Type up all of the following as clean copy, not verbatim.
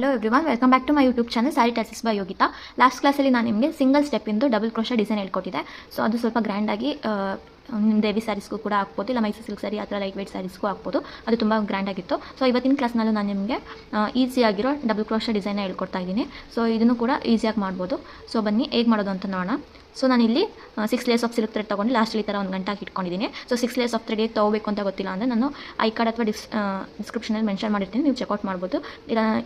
Hello everyone, welcome back to my YouTube channel sari tassels by Yogita. Last ಕ್ಲಾಸಲ್ಲಿ ನಾನು ನಿಮಗೆ single ಸ್ಟೆಪ್ಪಿಂದು ಡಬಲ್ ಕ್ರೋಶಾ ಡಿಸೈನ್ ಹೇಳ್ಕೊಟ್ಟಿದ್ದೆ. ಸೊ ಅದು ಸ್ವಲ್ಪ ಗ್ರ್ಯಾಂಡಾಗಿ ನಿಮ್ಮ ದೇವಿ ಸ್ಯಾರೀಸ್ಗೂ ಕೂಡ ಹಾಕ್ಬೋದು, ಇಲ್ಲ ಮೈಸೂರು ಸಿಲ್ಕ್ ಸ್ಯಾರಿ ಆ ಥರ ಲೈಟ್ ವೇಟ್ ಸ್ಯಾರೀಸ್ಗೂ ಹಾಕ್ಬೋದು. ಅದು ತುಂಬ ಗ್ರ್ಯಾಂಡಾಗಿತ್ತು. ಸೊ ಇವತ್ತಿನ ಕ್ಲಾಸ್ನಲ್ಲೂ ನಾನು ನಿಮಗೆ ಈಸಿಯಾಗಿರೋ ಡಬಲ್ ಕ್ರೋಶಾ ಡಿಸೈನ್ ಹೇಳ್ಕೊಡ್ತಾ ಇದ್ದೀನಿ. ಸೊ ಇದನ್ನು ಕೂಡ ಈಸಿಯಾಗಿ ಮಾಡ್ಬೋದು. ಸೊ ಬನ್ನಿ ಹೇಗೆ ಮಾಡೋದು ಅಂತ ನೋಡೋಣ. ಸೊ ನಾನಿಲ್ಲಿ 6 ಲೇಯರ್ಸ್ ಆಫ್ ಸಿಲ್ಕ್ ಥ್ರೆಡ್ ತೊಗೊಂಡು ಲಾಸ್ಟಲ್ಲಿ ಈ ಥರ ಒಂದು ಗಂಟೆ ಇಟ್ಕೊಂಡಿದ್ದೀನಿ. ಸೊ 6 ಲೇಯರ್ಸ್ ಆಫ್ ಥ್ರೆಡ್ ಹೇಗೆ ತೊಗೋಬೇಕು ಅಂತ ಗೊತ್ತಿಲ್ಲ ಅಂದರೆ ನಾನು ಐ ಕಾರ್ಡ್ ಅಥವಾ ಡಿಸ್ಕ್ರಿಪ್ಷನಲ್ಲಿ ಮೆನ್ಷನ್ ಮಾಡಿರ್ತೀನಿ, ನೀವು ಚೆಕ್ಔಟ್ ಮಾಡ್ಬೋದು. ಇಲ್ಲ ನನ್ನ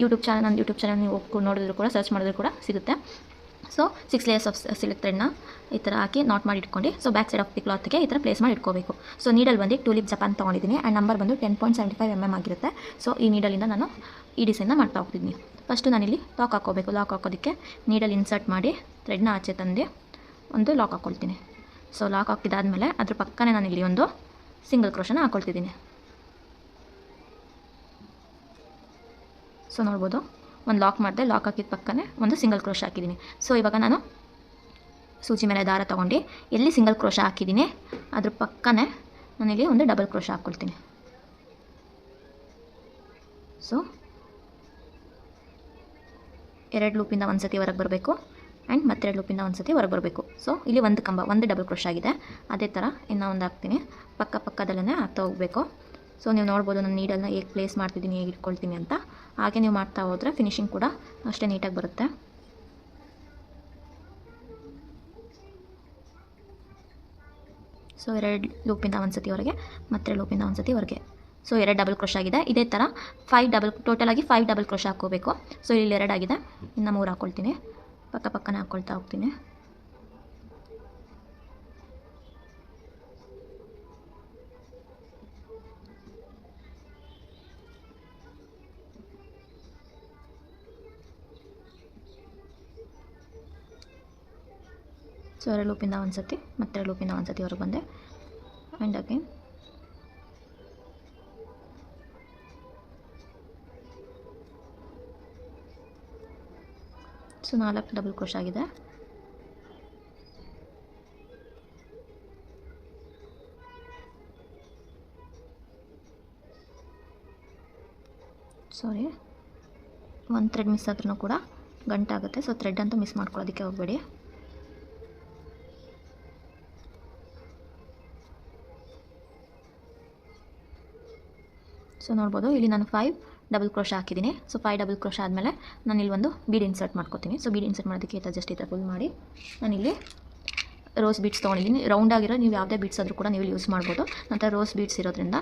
ಯೂಟ್ಯೂಬ್ ಚಾನಲ್ ನೀವು ನೋಡಿದ್ರು ಕೂಡ ಸರ್ಚ್ ಮಾಡಿದ್ರು ಕೂಡ ಸಿಗುತ್ತೆ. ಸೊ 6 ಲೇಯರ್ಸ್ ಆಫ್ ಸಿಲ್ಕ್ ಥ್ರೆಡ್ನ ಈ ಥರ ಹಾಕಿ ನಾಟ್ ಮಾಡಿ ಇಟ್ಕೊಂಡು, so back side of the ಕ್ಲಾತ್ಗೆ ಈ ಥರ ಪ್ಲೇಸ್ ಮಾಡಿ ಇಟ್ಕೋಬೇಕು. ಸೊ ನೀಡಲ್ ಬಂದು ಟೂಲಿಪ್ ಜಪಾನ್ ತೊಗೊಂಡಿದ್ದೀನಿ ಆ್ಯಂಡ್ ನಂಬರ್ ಬಂದು 10.75 mm ಆಗಿರುತ್ತೆ. ಸೊ ಈ ನೀಡಲಿಂದ ನಾನು ಈ ಡಿಸೈನ್ನ ಮಾಡ್ತಾ ಹೋಗ್ತಿದ್ದೀನಿ. ಫಸ್ಟು ನಾನಿಲ್ಲಿ ಲಾಕ್ ಹಾಕ್ಕೋಬೇಕು. ಲಾಕ್ ಹಾಕೋದಕ್ಕೆ ನೀಡಲ್ ಇನ್ಸರ್ಟ್ ಮಾಡಿ ಥ್ರೆಡ್ನ ಆಚೆ ತಂದು ಒಂದು ಲಾಕ್ ಹಾಕ್ಕೊಳ್ತೀನಿ. ಸೊ ಲಾಕ್ ಹಾಕಿದಾದ್ಮೇಲೆ ಅದ್ರ ಪಕ್ಕನೇ ನಾನಿಲ್ಲಿ ಒಂದು ಸಿಂಗಲ್ ಕ್ರೋಶನ ಹಾಕ್ಕೊಳ್ತಿದ್ದೀನಿ. ಸೊ ನೋಡ್ಬೋದು, ಒಂದು ಲಾಕ್ ಮಾಡಿದೆ, ಲಾಕ್ ಹಾಕಿದ ಪಕ್ಕನೇ ಒಂದು ಸಿಂಗಲ್ ಕ್ರೋಶ ಹಾಕಿದ್ದೀನಿ. ಸೊ ಇವಾಗ ನಾನು ಸೂಜಿ ಮೇಲೆ ದಾರ ತೊಗೊಂಡು ಎಲ್ಲಿ ಸಿಂಗಲ್ ಕ್ರೋಶ ಹಾಕಿದ್ದೀನಿ ಅದ್ರ ಪಕ್ಕನೇ ನಾನಿಲ್ಲಿ ಒಂದು ಡಬಲ್ ಕ್ರೋಶ ಹಾಕ್ಕೊಳ್ತೀನಿ. ಸೊ 2 ಲೂಪಿಂದ ಒಂದು ಸತಿ ಹೊರಗೆ ಬರಬೇಕು ಆ್ಯಂಡ್ ಮತ್ತೆ 2 ಲೂಪಿಂದ ಒಂದು ಸತಿ ಹೊರಗೆ ಬರಬೇಕು. ಸೊ ಇಲ್ಲಿ ಒಂದು ಕಂಬ, ಒಂದು ಡಬಲ್ ಕ್ರೋಶ ಆಗಿದೆ. ಅದೇ ಥರ ಇನ್ನೂ ಒಂದು ಹಾಕ್ತೀನಿ, ಪಕ್ಕದಲ್ಲೇ ಹಾಕ್ತಾ ಹೋಗಬೇಕು. ಸೊ ನೀವು ನೋಡ್ಬೋದು ನಾನು ನೀಡಲ್ನ ಹೇಗೆ ಪ್ಲೇಸ್ ಮಾಡ್ತಿದ್ದೀನಿ, ಹೇಗೆ ಇಟ್ಕೊಳ್ತೀನಿ ಅಂತ. ಹಾಗೆ ನೀವು ಮಾಡ್ತಾ ಹೋದರೆ ಫಿನಿಶಿಂಗ್ ಕೂಡ ಅಷ್ಟೇ ನೀಟಾಗಿ ಬರುತ್ತೆ. ಸೊ 2 ಲೂಪಿಂದ ಒಂದು ಸತಿ ಹೊರಗೆ, ಮತ್ತೆ 2 ಲೂಪಿಂದ ಒಂದು ಸತಿ ಹೊರಗೆ. ಸೊ 2 ಡಬಲ್ ಕ್ರೋಶ ಆಗಿದೆ. ಇದೇ ಥರ ಟೋಟಲಾಗಿ 5 ಡಬಲ್ ಕ್ರೋಶ ಹಾಕ್ಕೋಬೇಕು. ಸೊ ಇಲ್ಲಿ 2 ಆಗಿದೆ, ಇನ್ನು 3 ಹಾಕ್ಕೊಳ್ತೀನಿ, ಪಕ್ಕನೇ ಹಾಕ್ಕೊಳ್ತಾ ಹೋಗ್ತೀನಿ. ಸೊ 2 ಲೂಪಿಂದ ಒಂದು ಸತಿ, ಮತ್ತೆ 2 ಲೂಪಿಂದ ಒಂದು ಸತಿ ಹೊರಗೆ ಬಂದೆ and again so 4 double crochet ಆಗಿದೆ. ಸಾರಿ, ಒಂದು ಥ್ರೆಡ್ ಮಿಸ್ ಆದ್ರೂ ಕೂಡ ಗಂಟಾಗುತ್ತೆ. ಸೊ ಥ್ರೆಡ್ ಅಂತೂ ಮಿಸ್ ಮಾಡ್ಕೊಳ್ಳೋದಕ್ಕೆ ಹೋಗಬೇಡಿ. ಸೊ ನೋಡ್ಬೋದು, ಇಲ್ಲಿ ನಾನು 5 ಡಬಲ್ ಕ್ರೋಶ ಹಾಕಿದ್ದೀನಿ. ಸೊ 5 ಡಬಲ್ ಕ್ರೋಶ ಆದಮೇಲೆ ನಾನು ಇಲ್ಲಿ ಒಂದು ಬೀಡ್ ಇನ್ಸರ್ಟ್ ಮಾಡ್ಕೊತೀನಿ. ಸೊ ಬೀಡ್ ಇನ್ಸರ್ಟ್ ಮಾಡೋದಕ್ಕೆ ಜಸ್ಟ್ ಈ ಥರ ಫುಲ್ ಮಾಡಿ ನಾನಿಲ್ಲಿ ರೋಸ್ ಬೀಡ್ಸ್ ತೊಗೊಂಡಿದ್ದೀನಿ. ರೌಂಡ್ ಆಗಿರೋ ನೀವು ಯಾವುದೇ ಬೀಡ್ಸ್ ಆದರೂ ಕೂಡ ನೀವು ಯೂಸ್ ಮಾಡ್ಬೋದು. ನಂತರ ರೋಸ್ ಬೀಡ್ಸ್ ಇರೋದ್ರಿಂದ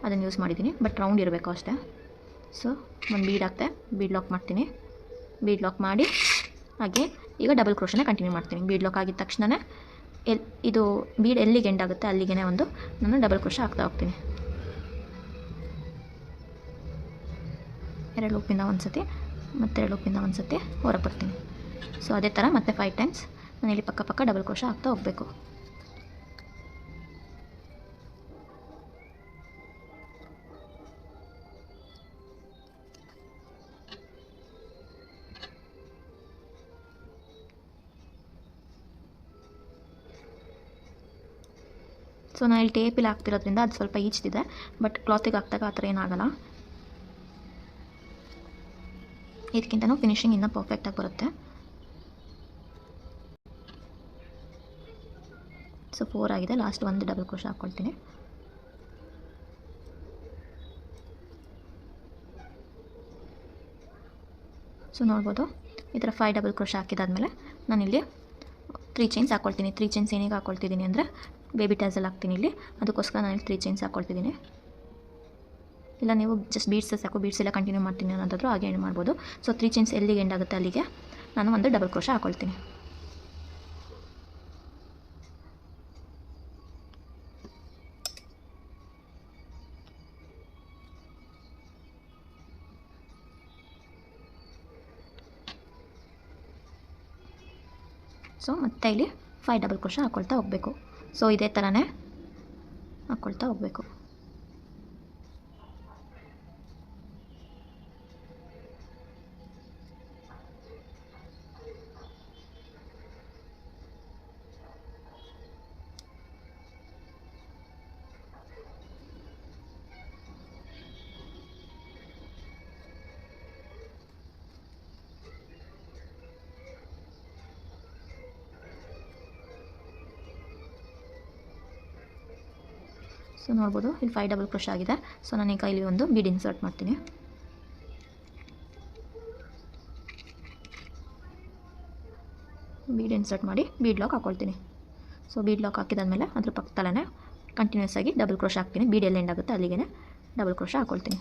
ಅದನ್ನು ಯೂಸ್ ಮಾಡಿದ್ದೀನಿ, ಬಟ್ ರೌಂಡ್ ಇರಬೇಕು ಅಷ್ಟೇ. ಸೊ ಒಂದು ಬೀಡ್ ಹಾಕ್ತೆ, ಬೀಡ್ ಲಾಕ್ ಮಾಡ್ತೀನಿ. ಬೀಡ್ ಲಾಕ್ ಮಾಡಿ ಹಾಗೆ ಈಗ ಡಬಲ್ ಕ್ರೋಶನ ಕಂಟಿನ್ಯೂ ಮಾಡ್ತೀನಿ. ಬೀಡ್ ಲಾಕ್ ಆಗಿದ ತಕ್ಷಣವೇ ಇದು ಬೀಡ್ ಎಲ್ಲಿಗೆ ಎಂಡ್ ಆಗುತ್ತೆ ಅಲ್ಲಿಗೆ ಒಂದು ನಾನು ಡಬಲ್ ಕ್ರೋಶ ಹಾಕ್ತಾ ಹೋಗ್ತೀನಿ. 2 ಲೂಪಿಂದ ಒಂದು ಸತಿ, ಮತ್ತೆ 2 ಲೂಪಿಂದ ಒಂದು ಸತಿ ಹೊರಗೆ ಬರ್ತೀನಿ. ಸೊ ಅದೇ ಥರ ಮತ್ತೆ 5 ಟೈಮ್ಸ್ ನಾನು ಇಲ್ಲಿ ಪಕ್ಕ ಡಬಲ್ ಕ್ರೋಶ ಹಾಕ್ತಾ ಹೋಗಬೇಕು. ಸೊ ನಾನು ಇಲ್ಲಿ ಟೇಪಿಲ್ಲಿ ಹಾಕ್ತಿರೋದ್ರಿಂದ ಅದು ಸ್ವಲ್ಪ ಈಚ್ತಿದೆ, ಬಟ್ ಕ್ಲಾತಿಗೆ ಹಾಕಿದಾಗ ಆ ಥರ ಏನಾಗಲ್ಲ. ಇದಕ್ಕಿಂತನೂ ಫಿನಿಶಿಂಗ್ ಇನ್ನೂ ಪರ್ಫೆಕ್ಟಾಗಿ ಬರುತ್ತೆ. ಸೊ 4 ಆಗಿದೆ, ಲಾಸ್ಟ್ ಒಂದು ಡಬಲ್ ಕ್ರೋಶ ಹಾಕ್ಕೊಳ್ತೀನಿ. ಸೊ ನೋಡ್ಬೋದು, ಈ ಥರ 5 ಡಬಲ್ ಕ್ರೋಶ ಹಾಕಿದಾದ್ಮೇಲೆ ನಾನಿಲ್ಲಿ 3 ಚೈನ್ಸ್ ಹಾಕ್ಕೊಳ್ತೀನಿ. 3 ಚೈನ್ಸ್ ಏನಿಗೆ ಹಾಕ್ಕೊಳ್ತಿದ್ದೀನಿ ಅಂದರೆ ಬೇಬಿ ಟ್ಯಾಸಲ್ ಹಾಕ್ತೀನಿ ಇಲ್ಲಿ, ಅದಕ್ಕೋಸ್ಕರ ನಾನಿಲ್ಲಿ 3 ಚೈನ್ಸ್ ಹಾಕ್ಕೊಳ್ತಿದ್ದೀನಿ. ಇಲ್ಲ ನೀವು ಜಸ್ಟ್ ಬೀಡ್ಸ್ ಸಾಕು, ಬೀಡ್ಸ್ ಎಲ್ಲ ಕಂಟಿನ್ಯೂ ಮಾಡ್ತೀನಿ ಅನ್ನೋದಾದರೂ ಹಾಗೆ ಎಂಡ್ ಮಾಡ್ಬೋದು. ಸೊ 3 ಚೈನ್ಸ್ ಎಲ್ಲಿಗೆ ಎಂಡ್ ಆಗುತ್ತೆ ಅಲ್ಲಿಗೆ ನಾನು ಒಂದು ಡಬಲ್ ಕ್ರೋಶ ಹಾಕ್ಕೊಳ್ತೀನಿ. ಸೊ ಮತ್ತೆ ಇಲ್ಲಿ 5 ಡಬಲ್ ಕ್ರೋಶ ಹಾಕ್ಕೊಳ್ತಾ ಹೋಗಬೇಕು. ಸೊ ಇದೇ ಥರನೇ ಹಾಕ್ಕೊಳ್ತಾ ಹೋಗಬೇಕು. ಸೊ ನೋಡ್ಬೋದು ಇಲ್ಲಿ 5 ಡಬಲ್ ಕ್ರೋಶೆ ಆಗಿದೆ. ಸೊ ನಾನೀಗ ಇಲ್ಲಿ ಒಂದು ಬೀಡ್ ಇನ್ಸರ್ಟ್ ಮಾಡ್ತೀನಿ. ಬೀಡ್ ಇನ್ಸರ್ಟ್ ಮಾಡಿ ಬೀಡ್ ಲಾಕ್ ಹಾಕ್ಕೊಳ್ತೀನಿ. ಸೊ ಬೀಡ್ ಲಾಕ್ ಹಾಕಿದಾದ್ಮೇಲೆ ಅದ್ರ ಪಕ್ಕದಲ್ಲೇ ಕಂಟಿನ್ಯೂಸ್ ಆಗಿ ಡಬಲ್ ಕ್ರೋಶೆ ಹಾಕ್ತೀನಿ. ಬೀಡ್ ಎಲ್ಲ ಎಂಡ್ ಆಗುತ್ತೆ ಅಲ್ಲಿಗೆ ಡಬಲ್ ಕ್ರೋಶೆ ಹಾಕ್ಕೊಳ್ತೀನಿ.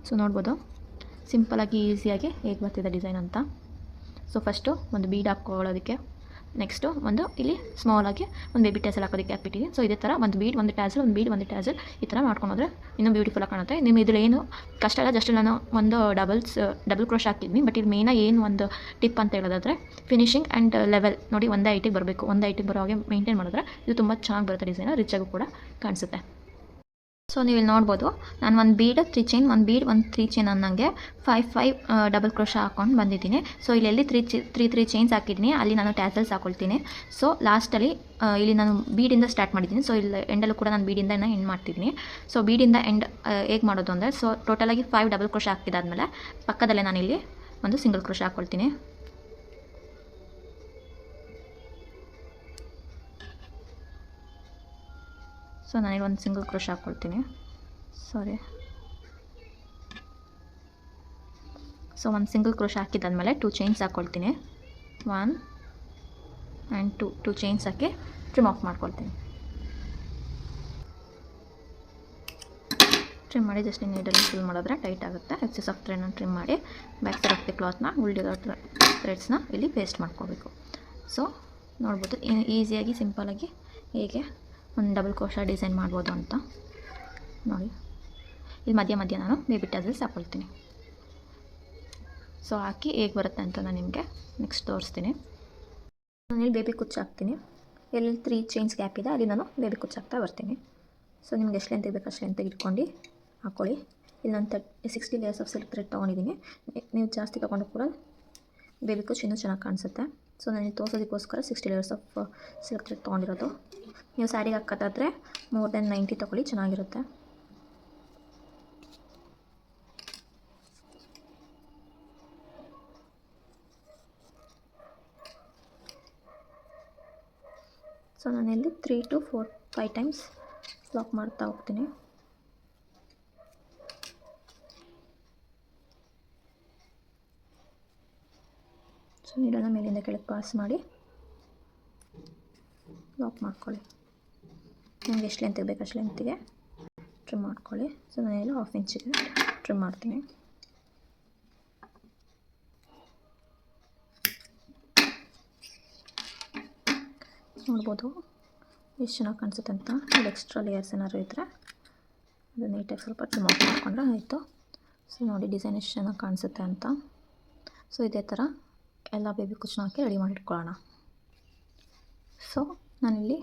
ಸೊ ನೋಡ್ಬೋದು ಸಿಂಪಲಾಗಿ ಈಸಿಯಾಗಿ ಹೇಗೆ ಬರ್ತಿದೆ ಡಿಸೈನ್ ಅಂತ. ಸೊ ಫಸ್ಟು ಒಂದು ಬೀಡ್ ಹಾಕ್ಕೊಳ್ಳೋದಕ್ಕೆ, ನೆಕ್ಸ್ಟು ಒಂದು ಇಲ್ಲಿ ಸ್ಮಾಲಾಗಿ ಒಂದು ಬೇಬಿ ಟ್ಯಾಸಲ್ ಹಾಕೋದಕ್ಕೆ ಹಾಕ್ಬಿಟ್ಟಿದ್ದೀನಿ. ಸೊ ಇದೇ ಥರ ಒಂದು ಬೀಡ್ ಒಂದು ಟ್ಯಾಸಲ್ ಒಂದು ಬೀಡ್ ಒಂದು ಟ್ಯಾಸಲ್ ಈ ಥರ ಮಾಡ್ಕೊಂಡ್ರೆ ಇನ್ನೂ ಬ್ಯೂಟಿಫುಲ್ಲಾಗಿ ಕಾಣುತ್ತೆ. ನಿಮ್ಮ ಇದ್ರಲ್ಲಿ ಏನು ಕಷ್ಟ ಇಲ್ಲ, ಜಸ್ಟ್ ನಾನು ಒಂದು ಡಬಲ್ ಕ್ರೋಶೆ ಹಾಕಿದ್ವಿ. ಬಟ್ ಇದು ಮೇಯ್ನಾಗಿ ಏನು ಒಂದು ಟಿಪ್ ಅಂತ ಹೇಳೋದಾದರೆ ಫಿನಿಶಿಂಗ್ ಆ್ಯಂಡ್ ಲೆವೆಲ್ ನೋಡಿ ಒಂದೇ ಹೈಟಿಗೆ ಬರಬೇಕು. ಒಂದೇ ಹೈಟಿಗೆ ಬರೋ ಹಾಗೆ ಮೇಂಟೈನ್ ಮಾಡಿದ್ರೆ ಇದು ತುಂಬ ಚೆನ್ನಾಗಿ ಬರುತ್ತೆ ಡಿಸೈನ್, ರಿಚಾಗೂ ಕೂಡ ಕಾಣಿಸುತ್ತೆ. ಸೊ ನೀವು ಇಲ್ಲಿ ನೋಡ್ಬೋದು ನಾನು ಒಂದು ಬೀಡ್ 3 ಚೈನ್ ಒಂದು ಬೀಡ್ ಒಂದು 3 ಚೈನ್ ಅನ್ನಂಗೆ 5 ಡಬಲ್ ಕ್ರೋಶೆ ಹಾಕ್ಕೊಂಡು ಬಂದಿದ್ದೀನಿ. ಸೊ ಇಲ್ಲಿ 3 ಚೈನ್ಸ್ ಹಾಕಿದ್ದೀನಿ, ಅಲ್ಲಿ ನಾನು ಟ್ಯಾಸಲ್ಸ್ ಹಾಕ್ಕೊಳ್ತೀನಿ. ಸೊ ಲಾಸ್ಟಲ್ಲಿ ಇಲ್ಲಿ ನಾನು ಬೀಡಿಂದ ಸ್ಟಾರ್ಟ್ ಮಾಡಿದ್ದೀನಿ. ಸೊ ಇಲ್ಲಿ ಎಂಡಲ್ಲೂ ಕೂಡ ನಾನು ಬೀಡಿಂದ ಎಂಡ್ ಮಾಡ್ತಿದ್ದೀನಿ. ಸೊ ಬೀಡಿಂದ ಎಂಡ್ ಹೇಗೆ ಮಾಡೋದು ಅಂದರೆ, ಸೊ ಟೋಟಲಾಗಿ 5 ಡಬಲ್ ಕ್ರೋಶೆ ಹಾಕಿದಾದ್ಮೇಲೆ ಪಕ್ಕದಲ್ಲೇ ನಾನು ಇಲ್ಲಿ ಒಂದು ಸಿಂಗಲ್ ಕ್ರೋಶೆ ಹಾಕ್ಕೊಳ್ತೀನಿ. ಸೊ ನಾನಿಲ್ಲಿ ಒಂದು ಸಿಂಗಲ್ ಕ್ರೋಶೆ ಹಾಕ್ಕೊಳ್ತೀನಿ. ಸೊ ಒಂದು ಸಿಂಗಲ್ ಕ್ರೋಶೆ ಹಾಕಿದಾದ್ಮೇಲೆ 2 ಚೈನ್ಸ್ ಹಾಕ್ಕೊಳ್ತೀನಿ. 1 and 2 chains hockey trim of ಮಾಡ್ಕೊಳ್ತೀನಿ. ಟ್ರಿಮ್ ಮಾಡಿ ಜಸ್ಟ್ ನೀಡಲ್ಲಿ ಫಿಲ್ ಮಾಡಿದ್ರೆ ಟೈಟ್ ಆಗುತ್ತೆ. ಎಕ್ಸೆಸ್ ಆಫ್ ಥ್ರೆಡ್ನ ಟ್ರಿಮ್ ಮಾಡಿ ಬ್ಯಾಕ್ ಸೈಡ್ ಆಫ್ ದಿ ಕ್ಲಾತ್ನ ಉಳಿದಿರೋ ಥ್ರೆಡ್ಸ್ನ ಇಲ್ಲಿ ಪೇಸ್ಟ್ ಮಾಡ್ಕೋಬೇಕು. ಸೊ ನೋಡ್ಬೋದು ಈಸಿಯಾಗಿ ಸಿಂಪಲಾಗಿ ಹೇಗೆ ಒಂದು ಡಬಲ್ ಕ್ರೋಶೆ ಡಿಸೈನ್ ಮಾಡ್ಬೋದು ಅಂತ ನೋಡಿ. ಇಲ್ಲಿ ಮಧ್ಯ ನಾನು ಬೇಬಿ ಟ್ಯಾಸಲ್ಸ್ ಹಾಕ್ಕೊಳ್ತೀನಿ. ಸೊ ಹಾಕಿ ಹೇಗೆ ಬರುತ್ತೆ ಅಂತ ನಾನು ನಿಮಗೆ ನೆಕ್ಸ್ಟ್ ತೋರಿಸ್ತೀನಿ. ನಾನಿಲ್ಲಿ ಬೇಬಿ ಕುಚ್ಚು ಹಾಕ್ತೀನಿ. ಎಲ್ಲಿ 3 ಚೈನ್ಸ್ ಗ್ಯಾಪ್ ಇದೆ ಅಲ್ಲಿ ನಾನು ಬೇಬಿ ಕುಚ್ಚು ಹಾಕ್ತಾ ಬರ್ತೀನಿ. ಸೊ ನಿಮ್ಗೆ ಎಷ್ಟು ಲೆಂತ್ ಬೇಕು ಅಷ್ಟು ಲೆಂತ್ ಇಟ್ಕೊಂಡು ಹಾಕ್ಕೊಳ್ಳಿ. ಇಲ್ಲಿ ನಾನು 60 ಲೇಯರ್ಸ್ ಆಫ್ ಸಿಲ್ಕ್ ಥ್ರೆಡ್ ತೊಗೊಂಡಿದ್ದೀನಿ. ನೀವು ಜಾಸ್ತಿ ತೊಗೊಂಡು ಕೂಡ ಬೇಬಿ ಕುಚ್ಚು ಇನ್ನೂ ಚೆನ್ನಾಗಿ ಕಾಣಿಸುತ್ತೆ. ಸೊ ನಾನು ತೋರಿಸೋದಕ್ಕೋಸ್ಕರ 60 ಲೇಯರ್ಸ್ ಆಫ್ ಸಿಲ್ಕ್ ಥ್ರೆಡ್ ತೊಗೊಂಡಿರೋದು. ನೀವು ಸ್ಯಾರಿಗೆ ಹಾಕೋದಾದರೆ ಮೋರ್ ದೆನ್ 90 ತೊಗೊಳ್ಳಿ, ಚೆನ್ನಾಗಿರುತ್ತೆ. ಸೊ ನಾನಿಲ್ಲಿ 3 to 5 ಟೈಮ್ಸ್ ಲಾಕ್ ಮಾಡ್ತಾ ಹೋಗ್ತೀನಿ. ಸೊ ನೀಡನ್ನು ಮೇಲಿಂದ ಕೆಳಗೆ ಪಾಸ್ ಮಾಡಿ ಲಾಕ್ ಮಾಡ್ಕೊಳ್ಳಿ. ನಿಮ್ಗೆ ಎಷ್ಟು ಲೆಂತ್ ಬೇಕು ಅಷ್ಟು ಲೆಂತಿಗೆ ಟ್ರಿಮ್ ಮಾಡ್ಕೊಳ್ಳಿ. ಸೊ ನಾನೆಲ್ಲ 1/2 ಇಂಚಿಗೆ ಟ್ರಿಮ್ ಮಾಡ್ತೀನಿ. ನೋಡ್ಬೋದು ಎಷ್ಟು ಚೆನ್ನಾಗಿ ಕಾಣಿಸುತ್ತೆ ಅಂತ. ಇಲ್ಲಿ ಎಕ್ಸ್ಟ್ರಾ ಲೇಯರ್ಸ್ ಏನಾದ್ರು ಇದ್ದರೆ ಅದು ನೀಟಾಗಿ ಸ್ವಲ್ಪ ಟ್ರಿಮ್ ಔಟ್ ಮಾಡಿಕೊಂಡ್ರೆ ಆಯಿತು. ಸೊ ನೋಡಿ ಡಿಸೈನ್ ಎಷ್ಟು ಚೆನ್ನಾಗಿ ಕಾಣಿಸುತ್ತೆ ಅಂತ. ಸೊ ಇದೇ ಥರ ಎಲ್ಲ ಬೇಬಿ ಕುಚ್ಚನ್ನ ಹಾಕಿ ರೆಡಿ ಮಾಡಿಟ್ಕೊಳ್ಳೋಣ. ಸೊ ನಾನಿಲ್ಲಿ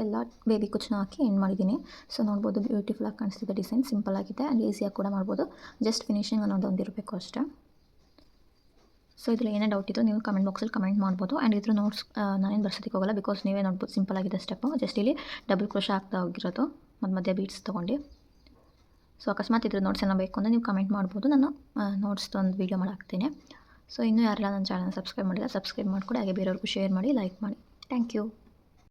ಎಲ್ಲ ಬೇಬಿ ಕುಚ್ಚನ್ನ ಹಾಕಿ ಎಂಡ್ ಮಾಡಿದ್ದೀನಿ. ಸೊ ನೋಡ್ಬೋದು ಬ್ಯೂಟಿಫುಲ್ಲಾಗಿ ಕಾಣಿಸ್ತಿದೆ ಡಿಸೈನ್, ಸಿಂಪಲ್ ಆಗಿದೆ ಆ್ಯಂಡ್ ಈಸಿಯಾಗಿ ಕೂಡ ಮಾಡ್ಬೋದು. ಜಸ್ಟ್ ಫಿನಿಶಿಂಗ್ ಅನ್ನೋದು ಒಂದಿರಬೇಕು ಅಷ್ಟೇ. ಸೊ ಇದ್ರಲ್ಲಿ ಏನೇ ಡೌಟ್ ಇದ್ದರೂ ನೀವು ಕಮೆಂಟ್ ಬಾಕ್ಸಲ್ಲಿ ಕಮೆಂಟ್ ಮಾಡ್ಬೋದು. ಆ್ಯಂಡ್ ಇದ್ರ ನೋಟ್ಸ್ ನಾನೇನು ಬರ್ಸೋದಕ್ಕೆ ಹೋಗಲ್ಲ, ಬಿಕಾಸ್ ನೀವೇ ನೋಡ್ಬೋದು ಸಿಂಪಲಾಗಿದೆ ಸ್ಟೆಪ್ಪು. ಜಸ್ಟ್ ಇಲ್ಲಿ ಡಬಲ್ ಕ್ರೋಶೆ ಹಾಕ್ತಾ ಹೋಗಿರೋದು ಮಧ್ಯ ಬೀಡ್ಸ್ ತೊಗೊಂಡು. ಸೊ ಅಕಸ್ಮಾತ್ ಇದ್ರ ನೋಟ್ಸ್ ಎಲ್ಲ ಬೇಕು ಅಂದರೆ ನೀವು ಕಮೆಂಟ್ ಮಾಡ್ಬೋದು, ನಾನು ನೋಟ್ಸ್ದೊಂದು ವೀಡಿಯೋ ಮಾಡಿ ಹಾಕ್ತೀನಿ. ಸೊ ಇನ್ನೂ ಯಾರೆಲ್ಲ ನನ್ನ ಚಾನಲ್ ಸಬ್ಸ್ಕ್ರೈಬ್ ಮಾಡಿಲ್ಲ ಸಬ್ಸ್ಕ್ರೈಬ್ ಮಾಡಿಕೊಡಿ, ಹಾಗೆ ಬೇರೆಯವ್ರಿಗೂ ಶೇರ್ ಮಾಡಿ, ಲೈಕ್ ಮಾಡಿ. Thank you.